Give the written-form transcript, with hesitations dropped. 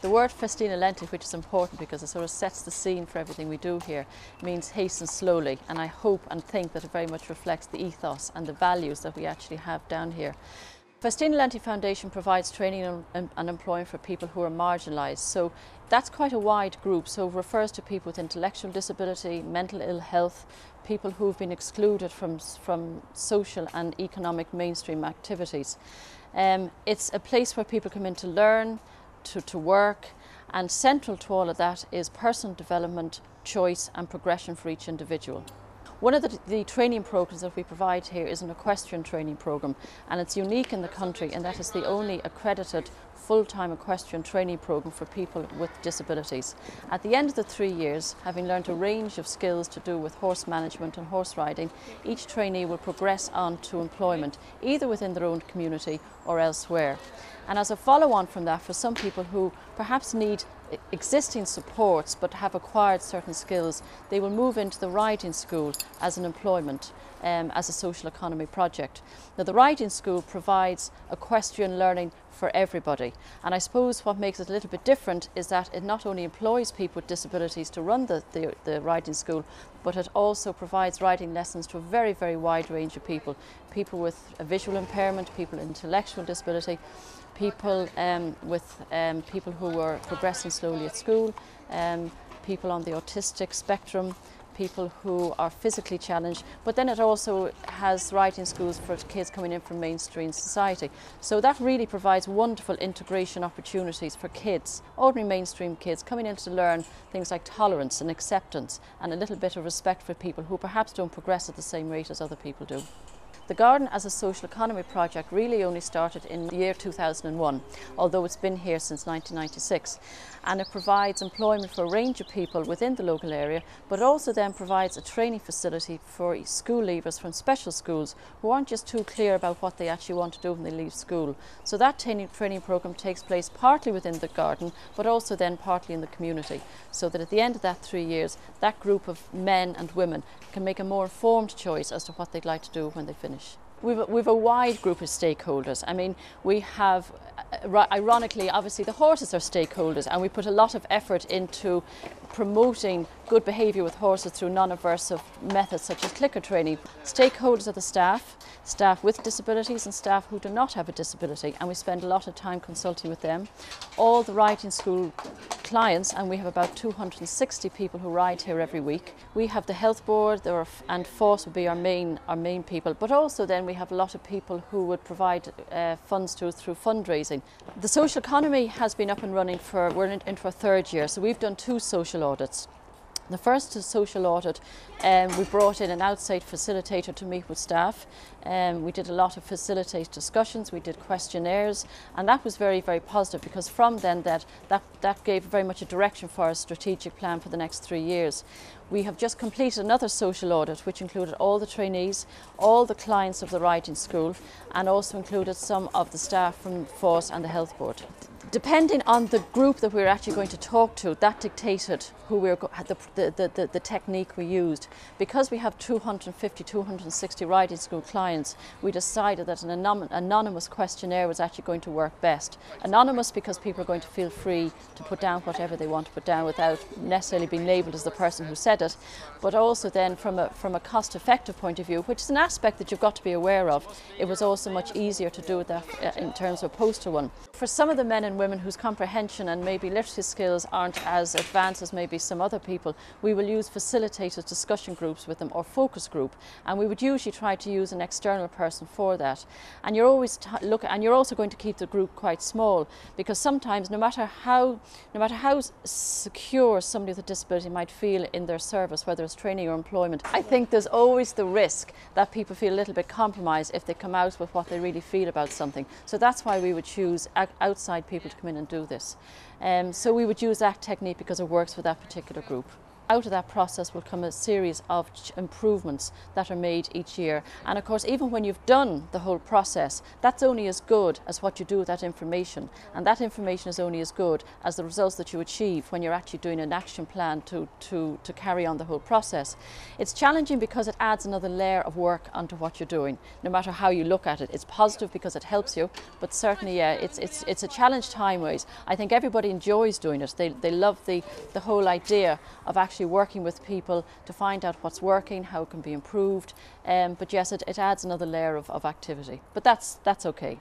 The word Festina Lente, which is important because it sort of sets the scene for everything we do here, means hasten slowly, and I hope and think that it very much reflects the ethos and the values that we actually have down here. Festina Lente Foundation provides training and employment for people who are marginalised, so that's quite a wide group, so it refers to people with intellectual disability, mental ill health, people who've been excluded from social and economic mainstream activities. It's a place where people come in to learn, to work, and central to all of that is personal development, choice and progression for each individual. One of the training programs that we provide here is an equestrian training program, and it's unique in the country in that it's the only accredited full-time equestrian training program for people with disabilities. At the end of the 3 years, having learned a range of skills to do with horse management and horse riding, each trainee will progress on to employment, either within their own community or elsewhere. And as a follow-on from that, for some people who perhaps need existing supports but have acquired certain skills, they will move into the riding school as an employment, as a social economy project. Now, the riding school provides equestrian learning for everybody, and I suppose what makes it a little bit different is that it not only employs people with disabilities to run the riding school, but it also provides riding lessons to a very, very wide range of people. People with a visual impairment, people with intellectual disability, people people who are progressing slowly at school, people on the autistic spectrum, people who are physically challenged, but then it also has riding schools for kids coming in from mainstream society. So that really provides wonderful integration opportunities for kids, ordinary mainstream kids, coming in to learn things like tolerance and acceptance and a little bit of respect for people who perhaps don't progress at the same rate as other people do. The garden as a social economy project really only started in the year 2001, although it's been here since 1996, and it provides employment for a range of people within the local area, but also then provides a training facility for school leavers from special schools who aren't just too clear about what they actually want to do when they leave school. So that training programme takes place partly within the garden, but also then partly in the community, so that at the end of that 3 years, that group of men and women can make a more informed choice as to what they'd like to do when they finish. We've a wide group of stakeholders. I mean, we have, ironically, obviously the horses are stakeholders, and we put a lot of effort into promoting good behaviour with horses through non-aversive methods such as clicker training. Stakeholders are the staff with disabilities and staff who do not have a disability, and we spend a lot of time consulting with them. All the riding school clients, and we have about 260 people who ride here every week. We have the health board, and FOSS would be our main people, but also then we have a lot of people who would provide funds to us through fundraising. The social economy has been up and running we're into our 3rd year, so we've done 2 social audits. The first is social audit. We brought in an outside facilitator to meet with staff. We did a lot of facilitate discussions, we did questionnaires, and that was very, very positive, because from then that gave very much a direction for our strategic plan for the next 3 years. We have just completed another social audit which included all the trainees, all the clients of the riding school, and also included some of the staff from FOSS and the health board. Depending on the group that we were actually going to talk to, that dictated who the technique we used. Because we have 250, 260 riding school clients, we decided that an anonymous questionnaire was actually going to work best. Anonymous because people are going to feel free to put down whatever they want to put down without necessarily being labelled as the person who said it, but also then from a cost-effective point of view, which is an aspect that you've got to be aware of, it was also much easier to do that in terms of a poster one. For some of the men and women whose comprehension and maybe literacy skills aren't as advanced as maybe some other people, we will use facilitated discussion groups with them, or focus group, and we would usually try to use an external person for that. And you're always you're also going to keep the group quite small, because sometimes no matter how secure somebody with a disability might feel in their service, whether it's training or employment, I think there's always the risk that people feel a little bit compromised if they come out with what they really feel about something. So that's why we would choose outside people to come in and do this. So we would use that technique because it works for that particular group. Out of that process will come a series of improvements that are made each year. And of course, even when you've done the whole process, that's only as good as what you do with that information. And that information is only as good as the results that you achieve when you're actually doing an action plan to carry on the whole process. It's challenging because it adds another layer of work onto what you're doing, no matter how you look at it. It's positive because it helps you, but certainly, yeah, it's a challenge time-wise. I think everybody enjoys doing it. They love the whole idea of actually working with people to find out what's working, how it can be improved. But yes, it adds another layer of activity. But that's okay.